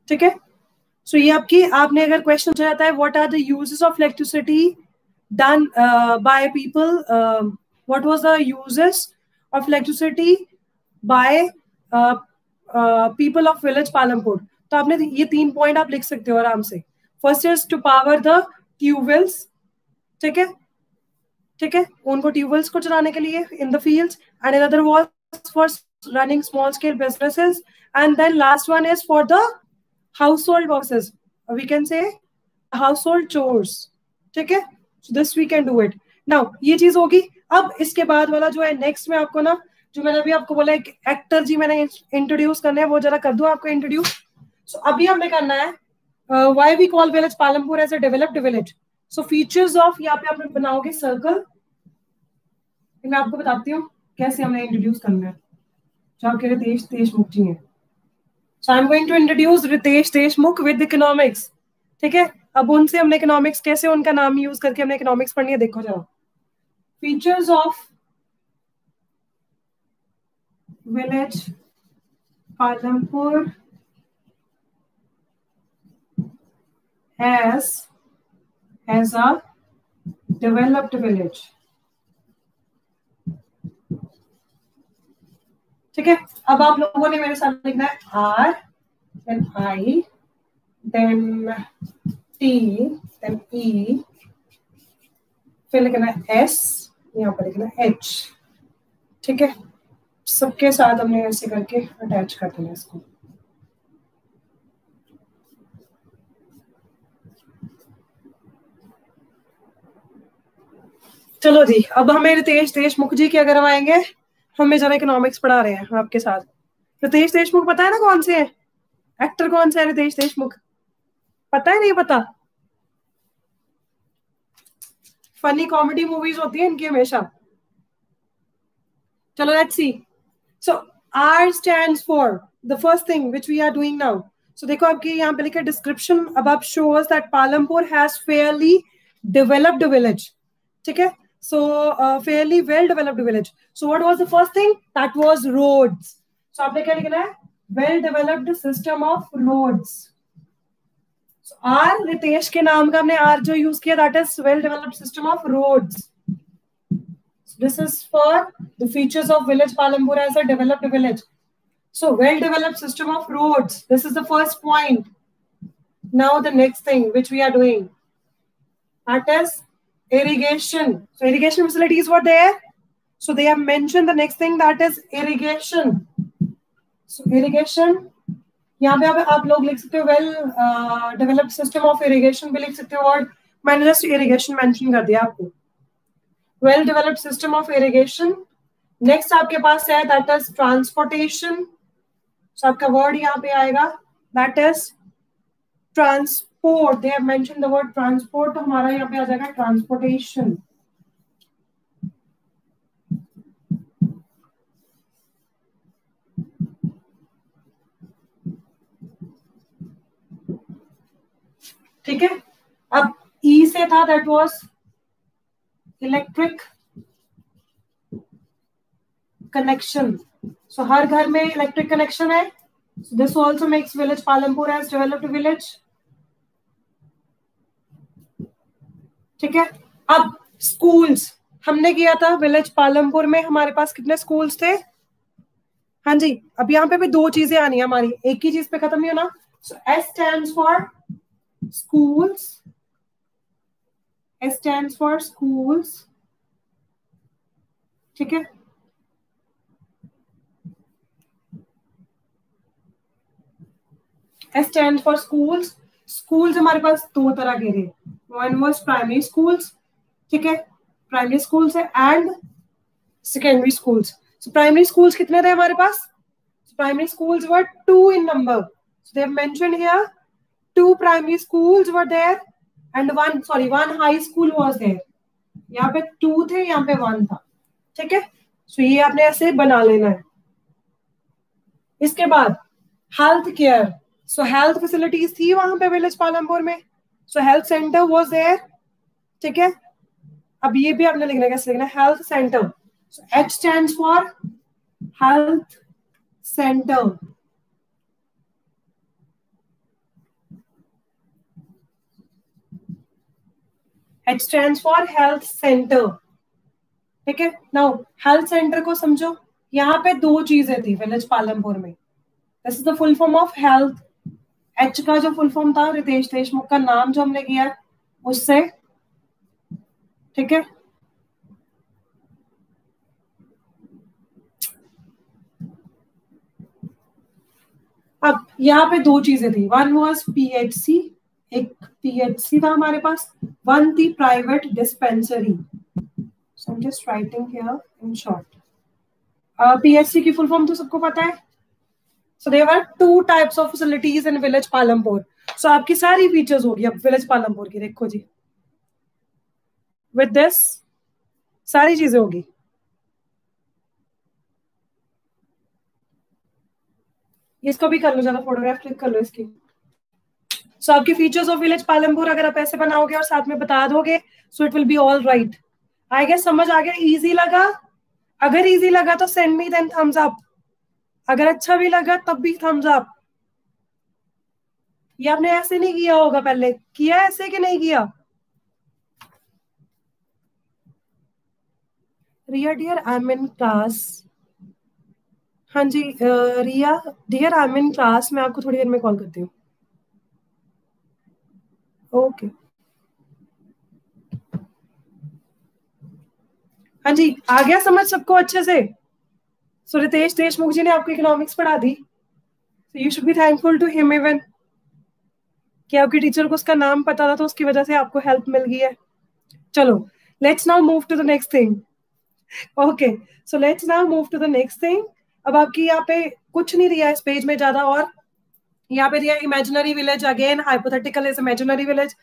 ठीक है, सो ये आपकी, आपने अगर क्वेश्चन पूछा जाता है what are the uses of electricity done by people, what was the uses of electricity by people of village Palampur, तो आपने ये 3 पॉइंट आप लिख सकते हो आराम से। First is to power the tubewells, ठीक है, ठीक है, उनको ट्यूबवेल्स को चलाने के लिए in the fields, and another was for running small scale businesses, and then last one is for the household works, we can say household chores. ठीक है, this we can do it. Now ये चीज होगी। अब इसके बाद वाला जो है नेक्स्ट में आपको ना, जो मैंने अभी आपको बोला एक एक्टर जी मैंने इंट्रोड्यूस करना है, वो जरा कर दो आपको इंट्रोड्यूस। सो अभी हमने करना है why we call village Palampur as a developed village. So features of, यहाँ पे आप बनाओगे सर्कल, मैं आपको बताती हूँ कैसे हमें इंट्रोड्यूस करना है। जो आपके रितेश देशमुख जी हैं, so I am going to introduce Ritesh Deshmukh with economics. ठीक है, अब उनसे हमने इकोनॉमिक्स कैसे, उनका नाम यूज करके हमने इकोनॉमिक्स पढ़नी है। देखो जरा, features of village Palampur as a developed village। ठीक है, अब आप लोगों ने मेरे साथ लिखना है R, then I, then T, then E, फिर लिखना है S, यहाँ पर लिखना है H। ठीक है, सबके साथ हमने ऐसे करके अटैच कर देना इसको। चलो जी, अब हमें रितेश देशमुख जी के अगर हम आएंगे, हमें जरा इकोनॉमिक्स पढ़ा रहे हैं आपके साथ। रितेश देशमुख पता है ना कौन से हैं एक्टर, कौन से है रितेश देशमुख, पता है नहीं पता? फनी कॉमेडी मूवीज होती है इनकी हमेशा। चलो let's see. So R stands for the first thing which we are doing now. So देखो आपके यहाँ पे लिखा description above shows that Palampur has fairly developed village. ठीक है, so fairly well developed village. So what was the first thing? That was roads. So आपने क्या लिखना है? Well developed system of roads. So R Ritesh के नाम का हमने R जो यूज किया, that is well developed system of roads. This is for the features of village Palampur as a developed village. So well-developed system of roads. This is the first point. Now the next thing which we are doing, that is irrigation. So irrigation facilities were there. So they have mentioned the next thing, that is irrigation. So irrigation, यहाँ पे आप लोग लिख सकते हो well developed system of irrigation भी लिख सकते हो, और मैंने just irrigation mention कर दिया आपको। well developed system of irrigation. Next आपके पास है that is transportation. So आपका word यहाँ पे आएगा that is transport. They have mentioned the word transport, तो हमारा यहाँ पे आ जाएगा transportation. ठीक है, अब E से था that was electric connection. So हर घर में इलेक्ट्रिक कनेक्शन है। This also makes village Palampur as developed village. ठीक है, अब स्कूल्स हमने किया था विलेज पालमपुर में, हमारे पास कितने स्कूल्स थे? हाँ जी, अब यहाँ पे भी दो चीजें आनी है हमारी, एक ही चीज पे खत्म नहीं होना। सो S stands for schools. S stands for schools. ठीक है, S stands for schools. Schools हमारे पास दो तरह के थे, one was primary schools, ठीक है, प्राइमरी स्कूल्स है, and secondary schools. So primary schools कितने थे हमारे पास? Primary schools were 2 in number. So they have mentioned here 2 primary schools were there and one high school was there. यहाँ पे 2 थे, यहाँ पे 1 था, ठीक है। सो ये आपने ऐसे बना लेना है। इसके बाद health care, so health facilities थी वहां पे विलेज पालमपुर में, so health centre was there, ठीक है। अब ये भी आपने लिखना है, कैसे लिखना है, health centre, so H stands for health centre, H stands for health centre, ठीक है। नाउ हेल्थ सेंटर को समझो, यहाँ पे 2 चीजें थी विलेज पालमपुर में, this is the full form of health. H का जो फुल फॉर्म था रितेश देशमुख का नाम जो हमने किया उससे, ठीक है। अब यहाँ पे 2 चीजें थी, वन वाज पीएचसी, एक पीएचसी था हमारे पास, वन थी private dispensary, so I am just writing here in short. PHC की फुल फॉर्म तो सबको पता है, so there were 2 types of facilities in village Palampur. So आपकी सारी फीचर्स होगी अब विलेज पालमपुर की, देखो जी, विद दिस सारी चीजें होगी। इसको भी कर लो, ज्यादा फोटोग्राफ क्लिक कर लो इसकी। सो आपके फीचर्स ऑफ विलेज पालमपुर अगर आप ऐसे बनाओगे और साथ में बता दोगे, so it will be all right. I guess समझ आ गया, इजी लगा? अगर इजी लगा तो send me then thumbs up, अगर अच्छा भी लगा तब भी थम्स अप। ये आपने ऐसे नहीं किया होगा, पहले किया ऐसे कि नहीं किया? Riya dear I am in class. हाँ जी Riya dear I am in class, मैं आपको थोड़ी देर में कॉल करती हूँ। ओके हाँ जी, आ गया समझ सबको अच्छे से? सो रितेश देशमुख जी ने आपको इकोनॉमिक्स पढ़ा दी, so you should be thankful to him even कि आपकी टीचर को उसका नाम पता था, तो उसकी वजह से आपको हेल्प मिल गई है। चलो let's now move to the next thing. Okay so let's now move to the next thing. अब आपकी यहाँ पे कुछ नहीं दिया इस पेज में ज्यादा, और यहाँ पे दिया imaginary village, again hypothetical is imaginary village,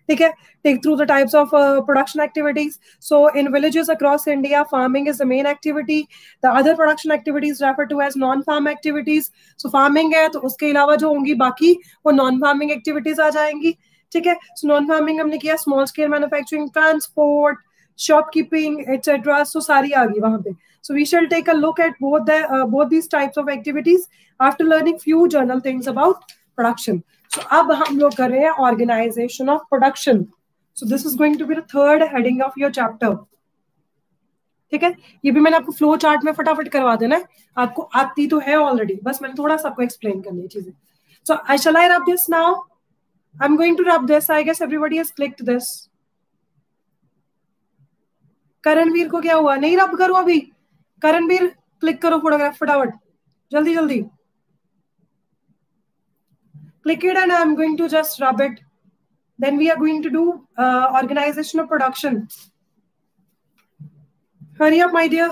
ठीक है। Take through the types of production activities. So in villages across India farming is the main activity, the other production activities refer to as non farm activities. So farming है तो उसके अलावा जो होंगी बाकी वो नॉन फार्मिंग एक्टिविटीज आ जाएंगी, ठीक है। सो नॉन फार्मिंग हमने किया small scale manufacturing, transport, shopkeeping etcetera, so सारी आ गई वहां पे। So we shall take a look at both these types of activities after learning few general things about production. So अब हम लोग कर रहे हैं organization of production. So this is going to be the third heading of your chapter. ठीक है, ये भी मैंने आपको फ्लो चार्ट में फटाफट करवा देना है, आपको आती तो है ऑलरेडी, बस मैंने थोड़ा सा आपको एक्सप्लेन करनी है चीजें। So shall I rub this now? I'm going to rub this. I guess everybody has clicked this. Karanvir को क्या हुआ? नहीं रब करो अभी, करणवीर क्लिक करो फोटोग्राफ फटाफट, जल्दी जल्दी click it and I'm going to just rub it. Then we are going to do organization of production. Hurry up my dear.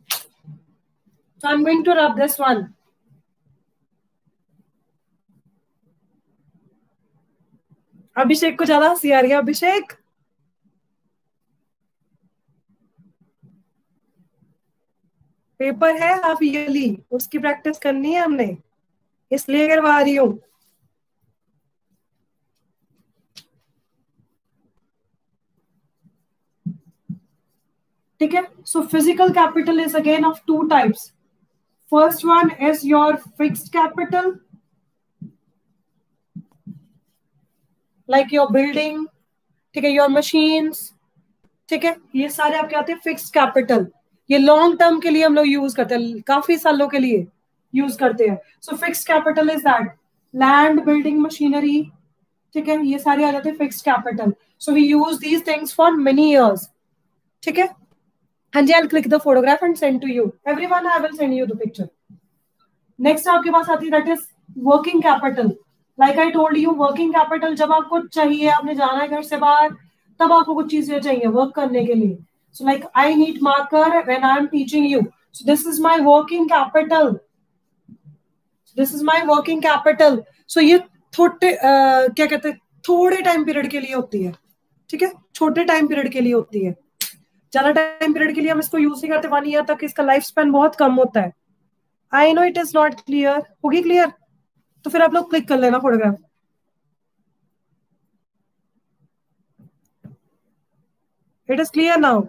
So I'm going to rub this one. अभिषेक को ज्यादा हंसी आ रही है। अभिषेक paper है half yearly, उसकी practice करनी है हमने, इसलिए करवा रही हूँ। ठीक है, so physical capital is again of 2 types. First one is your fixed capital, like your building, ठीक है, योर मशीन्स, ठीक है, ये सारे आपके आते हैं फिक्स्ड कैपिटल। ये लॉन्ग टर्म के लिए हम लोग यूज करते हैं, काफी सालों के लिए यूज करते हैं। So fixed capital is that land, building, machinery, ठीक है, ये सारे आ जाते हैं fixed capital. So we use these things for many years, ठीक है। हाँ जी, I'll click the photograph and send to you. Everyone, I will send you the picture. Next आपके पास आती है that is working capital. Like I told you, working capital जब आपको चाहिए, आपने जाना है घर से बाहर, तब आपको कुछ चीजें चाहिए वर्क करने के लिए। So like I need marker when I am teaching you. So this is my working capital. This is my working capital. So ये थोड़े क्या कहते हैं, थोड़े टाइम पीरियड के लिए होती है, ठीक है, छोटे टाइम पीरियड के लिए होती है, ज्यादा टाइम पीरियड के लिए हम इसको यूज नहीं करते, 1 ईयर तक इसका लाइफ स्पैन बहुत कम होता है। I know it is not clear, होगी क्लियर? तो फिर आप लोग क्लिक कर लेना photograph. It is clear now?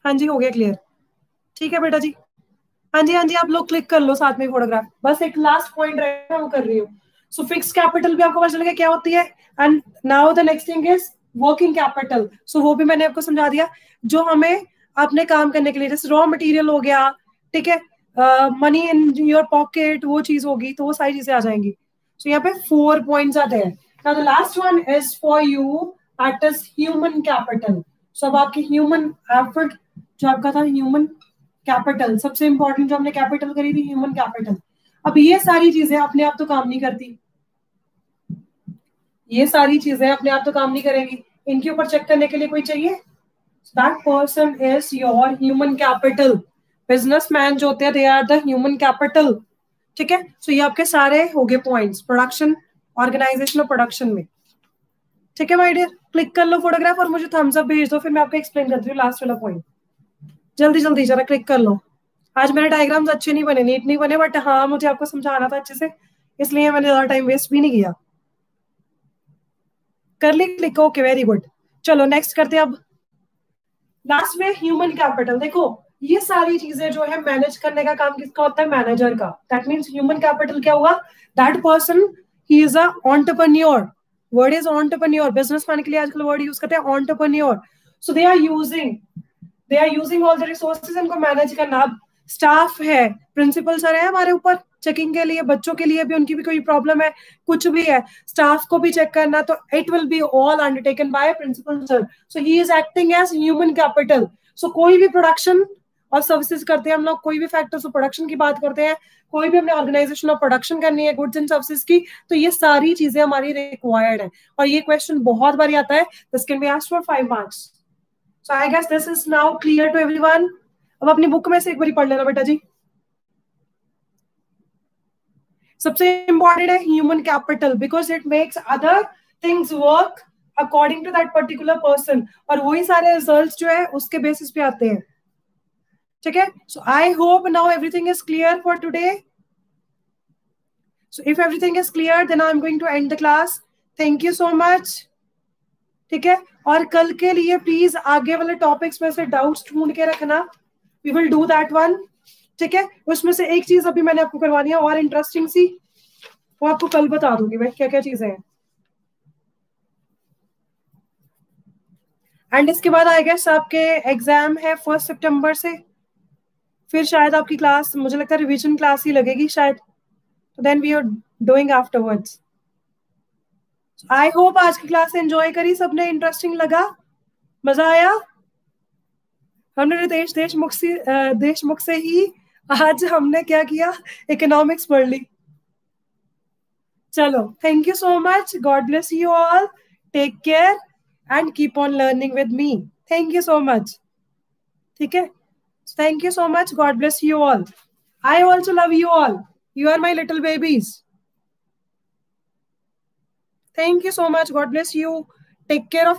हाँ जी, हो गया क्लियर। ठीक है बेटा जी। हाँ जी, हाँ जी, आप लोग क्लिक कर लो साथ में फोटोग्राफ। बस एक लास्ट पॉइंट रहेगा, वो कर रही हूँ। सो फिक्स कैपिटल भी आपको पता चल गया क्या होती है। And now the next thing is working capital. So वो भी मैंने आपको समझा दिया, जो हमें अपने काम करने के लिए, जैसे रॉ मटेरियल हो गया, ठीक है, मनी इन योर पॉकेट, वो चीज होगी, तो वो सारी चीजें आ जाएंगी। सो यहाँ पे 4 पॉइंट्स आते हैं। Now the last one is for you, that is human capital. So अब आपकी ह्यूमन एफर्ट, जो आपका था ह्यूमन कैपिटल, सबसे इंपॉर्टेंट जो हमने कैपिटल करी थी, ह्यूमन कैपिटल। अब ये सारी चीजें अपने आप तो काम नहीं करती, ये सारी चीजें अपने आप तो काम नहीं करेंगी, इनके ऊपर चेक करने के लिए कोई चाहिए। That person is your human capital. Businessman जो होते हैं, they are the human capital. ठीक है, सो ये आपके सारे हो गए पॉइंट्स प्रोडक्शन, ऑर्गेनाइजेशन और प्रोडक्शन में। ठीक है माय डियर, क्लिक कर लो फोटोग्राफ और मुझे थम्स अप भेज दो, फिर मैं आपको एक्सप्लेन करती हूँ लास्ट वाला पॉइंट। जल्दी जल्दी जरा क्लिक कर लो। आज मेरे डायग्राम्स अच्छे नहीं बने, नीट नहीं बने, बट हाँ मुझे आपको समझाना था अच्छे से, इसलिए मैंने ज्यादा टाइम वेस्ट भी नहीं किया। कर ली क्लिक? Okay, very good. चलो नेक्स्ट करते हैं अब। लास्ट में ह्यूमन कैपिटल। देखो ये सारी चीजें जो है मैनेज करने का काम किसका होता है? मैनेजर का। दैट मीन्स ह्यूमन कैपिटल क्या हुआ? That person, he is a entrepreneur. Word is entrepreneur. Businessman के लिए आजकल वर्ड यूज करते हैं entrepreneur. So they are using all the resources, इनको मैनेज करना। अब स्टाफ है, प्रिंसिपल सर है हमारे ऊपर चेकिंग के लिए, बच्चों के लिए भी, उनकी भी कोई प्रॉब्लम है, कुछ भी है, स्टाफ को भी चेक करना, तो it will be all undertaken by principal sir. So he is acting as human capital. So कोई भी प्रोडक्शन और सर्विसेज करते हैं हम लोग, कोई भी फैक्टर्स ऑफ प्रोडक्शन की बात करते हैं, कोई भी हमने ऑर्गेनाइजेशन ऑफ प्रोडक्शन करनी है गुड्स एंड सर्विसेज की, तो ये सारी चीजें हमारी रिक्वायर्ड है। और ये क्वेश्चन बहुत बार आता है, this can be asked for 5 marks. So I guess this is now clear to everyone. अब अपनी बुक में से एक बार पढ़ लेना बेटा जी। सबसे इंपॉर्टेंट है human capital, because it makes other things work according to that particular person, और वही सारे रिजल्ट्स जो है उसके बेसिस पे आते हैं। ठीक है, so I hope now everything is clear for today. So if everything is clear then I am going to end the class. Thank you so much. ठीक है, और कल के लिए प्लीज आगे वाले टॉपिक्स में से डाउट्स ढूंढ के रखना, we will do that one. ठीक है, उसमें से एक चीज अभी मैंने आपको करवानी है और इंटरेस्टिंग सी, वो आपको कल बता दूंगी मैं क्या क्या चीजें हैं। एंड इसके बाद आई गेस आपके एग्जाम है 1 सितंबर से, फिर शायद आपकी क्लास, मुझे लगता है रिवीजन क्लास ही लगेगी शायद, तो then we are doing afterwards. I hope आज की क्लास एंजॉय करी सबने, इंटरेस्टिंग लगा, मजा आया। हमने रितेश देशमुख से ही आज हमने क्या किया, इकोनॉमिक्स पढ़ ली। चलो, thank you so much, God bless you all, take care and keep on learning with me. Thank you so much. ठीक है, thank you so much, God bless you all. I also love you all, you are my little babies. Thank you so much, God bless you, take care of